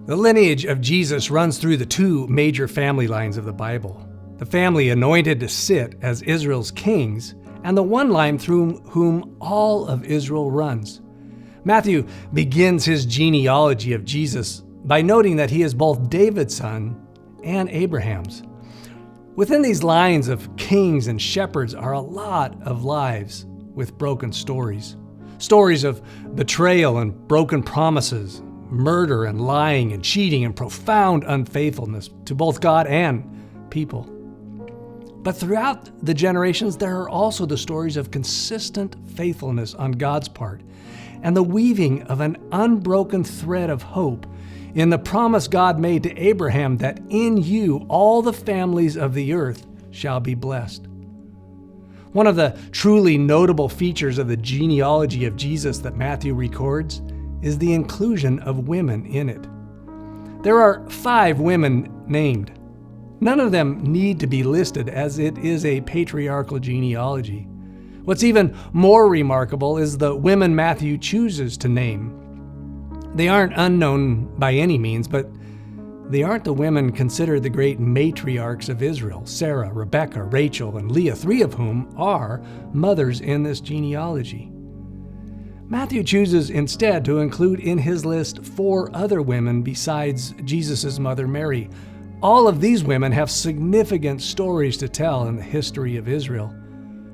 The lineage of Jesus runs through the two major family lines of the Bible. The family anointed to sit as Israel's kings, and the one line through whom all of Israel runs. Matthew begins his genealogy of Jesus by noting that he is both David's son and Abraham's. Within these lines of kings and shepherds are a lot of lives with broken stories. Stories of betrayal and broken promises, murder and lying and cheating and profound unfaithfulness to both God and people. But throughout the generations, there are also the stories of consistent faithfulness on God's part and the weaving of an unbroken thread of hope in the promise God made to Abraham that in you all the families of the earth shall be blessed. One of the truly notable features of the genealogy of Jesus that Matthew records is the inclusion of women in it. There are 5 women named. None of them need to be listed as it is a patriarchal genealogy. What's even more remarkable is the women Matthew chooses to name. They aren't unknown by any means, but they aren't the women considered the great matriarchs of Israel, Sarah, Rebecca, Rachel, and Leah, 3 of whom are mothers in this genealogy. Matthew chooses instead to include in his list 4 other women besides Jesus' mother Mary. All of these women have significant stories to tell in the history of Israel.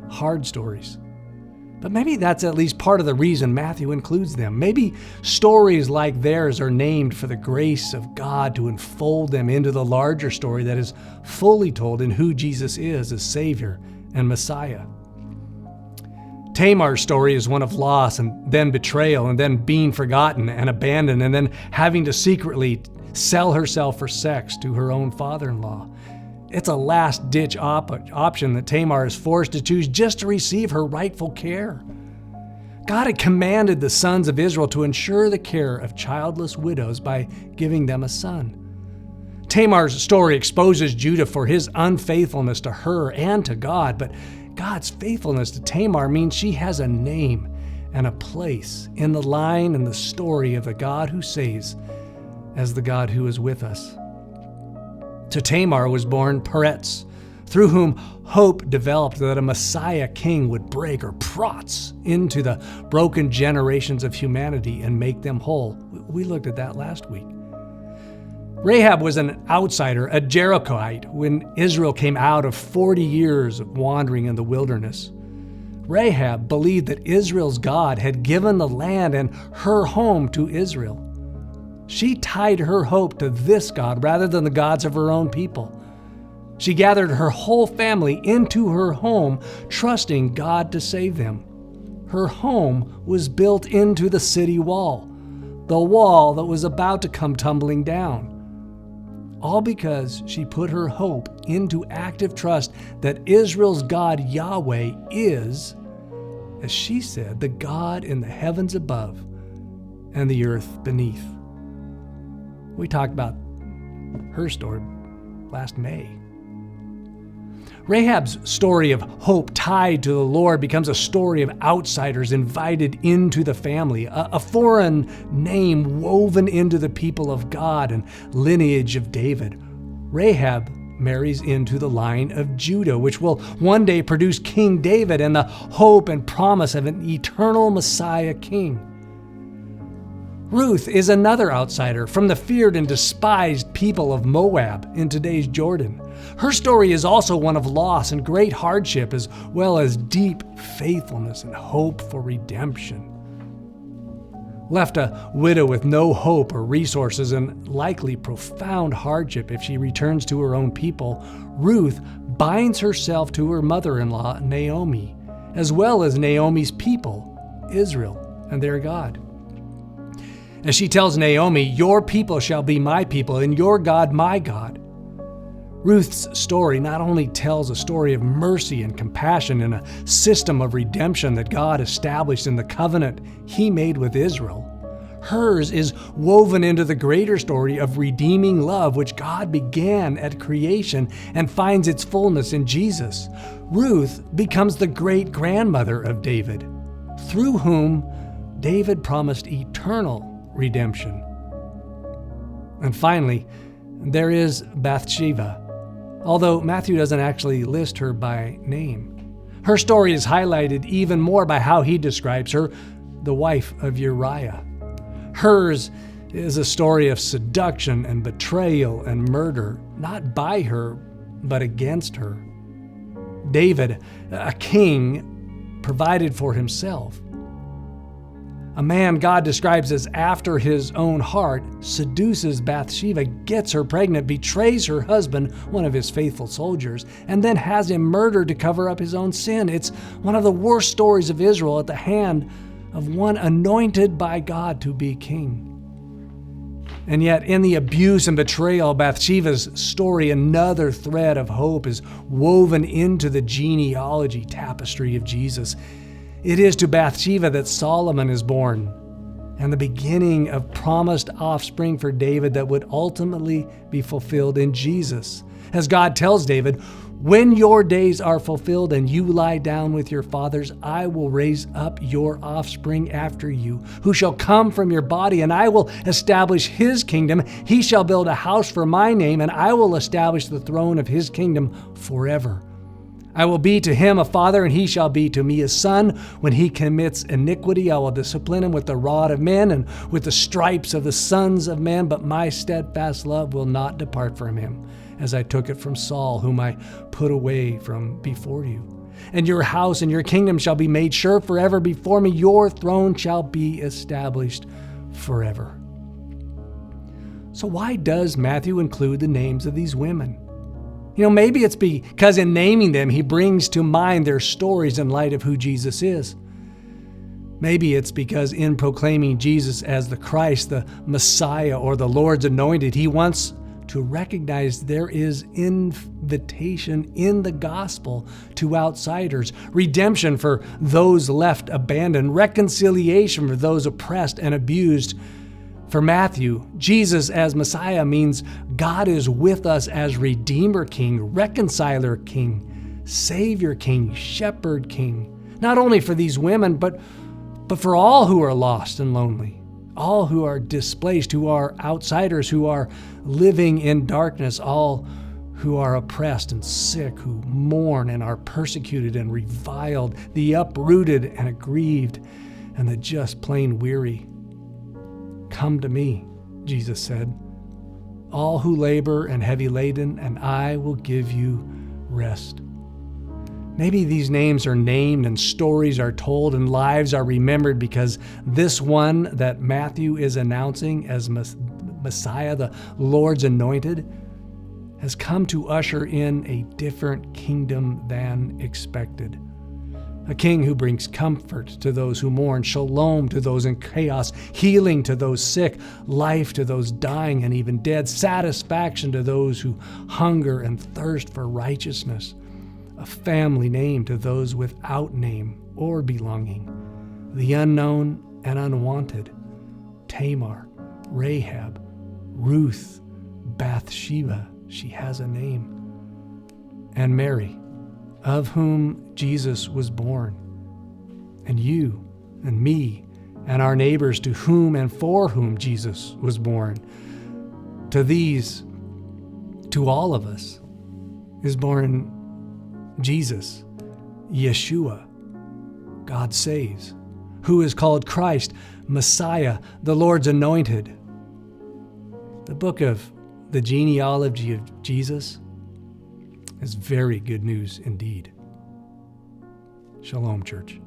Hard stories. But maybe that's at least part of the reason Matthew includes them. Maybe stories like theirs are named for the grace of God to enfold them into the larger story that is fully told in who Jesus is as Savior and Messiah. Tamar's story is one of loss and then betrayal and then being forgotten and abandoned and then having to secretly sell herself for sex to her own father-in-law. It's a last-ditch option that Tamar is forced to choose just to receive her rightful care. God had commanded the sons of Israel to ensure the care of childless widows by giving them a son. Tamar's story exposes Judah for his unfaithfulness to her and to God, but God's faithfulness to Tamar means she has a name and a place in the line and the story of the God who saves as the God who is with us. To Tamar was born Peretz, through whom hope developed that a Messiah king would break or protz into the broken generations of humanity and make them whole. We looked at that last week. Rahab was an outsider, a Jerichoite, when Israel came out of 40 years of wandering in the wilderness. Rahab believed that Israel's God had given the land and her home to Israel. She tied her hope to this God rather than the gods of her own people. She gathered her whole family into her home, trusting God to save them. Her home was built into the city wall, the wall that was about to come tumbling down. All because she put her hope into active trust that Israel's God Yahweh is, as she said, the God in the heavens above and the earth beneath. We talked about her story last May. Rahab's story of hope tied to the Lord becomes a story of outsiders invited into the family, a foreign name woven into the people of God and lineage of David. Rahab marries into the line of Judah, which will one day produce King David and the hope and promise of an eternal Messiah king. Ruth is another outsider from the feared and despised people of Moab in today's Jordan. Her story is also one of loss and great hardship, as well as deep faithfulness and hope for redemption. Left a widow with no hope or resources and likely profound hardship if she returns to her own people, Ruth binds herself to her mother-in-law, Naomi, as well as Naomi's people, Israel, and their God. As she tells Naomi, "Your people shall be my people, and your God my God." Ruth's story not only tells a story of mercy and compassion and a system of redemption that God established in the covenant He made with Israel. Hers is woven into the greater story of redeeming love which God began at creation and finds its fullness in Jesus. Ruth becomes the great-grandmother of David, through whom David promised eternal redemption. And finally, there is Bathsheba, although Matthew doesn't actually list her by name. Her story is highlighted even more by how he describes her, the wife of Uriah. Hers is a story of seduction and betrayal and murder, not by her, but against her. David, a king, provided for himself. A man God describes as after his own heart seduces Bathsheba, gets her pregnant, betrays her husband, one of his faithful soldiers, and then has him murdered to cover up his own sin. It's one of the worst stories of Israel at the hand of one anointed by God to be king. And yet, in the abuse and betrayal of Bathsheba's story, another thread of hope is woven into the genealogy tapestry of Jesus. It is to Bathsheba that Solomon is born, and the beginning of promised offspring for David that would ultimately be fulfilled in Jesus. As God tells David, "When your days are fulfilled and you lie down with your fathers, I will raise up your offspring after you, who shall come from your body, and I will establish his kingdom. He shall build a house for my name, and I will establish the throne of his kingdom forever. I will be to him a father, and he shall be to me a son. When he commits iniquity, I will discipline him with the rod of men and with the stripes of the sons of men, but my steadfast love will not depart from him, as I took it from Saul, whom I put away from before you. And your house and your kingdom shall be made sure forever before me. Your throne shall be established forever." So why does Matthew include the names of these women? Maybe it's because in naming them, he brings to mind their stories in light of who Jesus is. Maybe it's because in proclaiming Jesus as the Christ, the Messiah, or the Lord's anointed, he wants to recognize there is invitation in the gospel to outsiders, redemption for those left abandoned, reconciliation for those oppressed and abused. For Matthew, Jesus as Messiah means God is with us as Redeemer King, Reconciler King, Savior King, Shepherd King, not only for these women, but for all who are lost and lonely, all who are displaced, who are outsiders, who are living in darkness, all who are oppressed and sick, who mourn and are persecuted and reviled, the uprooted and aggrieved, and the just plain weary. "Come to me," Jesus said, "all who labor and heavy laden, and I will give you rest." Maybe these names are named and stories are told and lives are remembered because this one that Matthew is announcing as Messiah, the Lord's anointed, has come to usher in a different kingdom than expected. A king who brings comfort to those who mourn, shalom to those in chaos, healing to those sick, life to those dying and even dead, satisfaction to those who hunger and thirst for righteousness, a family name to those without name or belonging, the unknown and unwanted, Tamar, Rahab, Ruth, Bathsheba, she has a name, and Mary, of whom Jesus was born, and you and me and our neighbors to whom and for whom Jesus was born. To these, to all of us, is born Jesus, Yeshua, God saves, who is called Christ, Messiah, the Lord's anointed. The book of the genealogy of Jesus is very good news indeed. Shalom, church.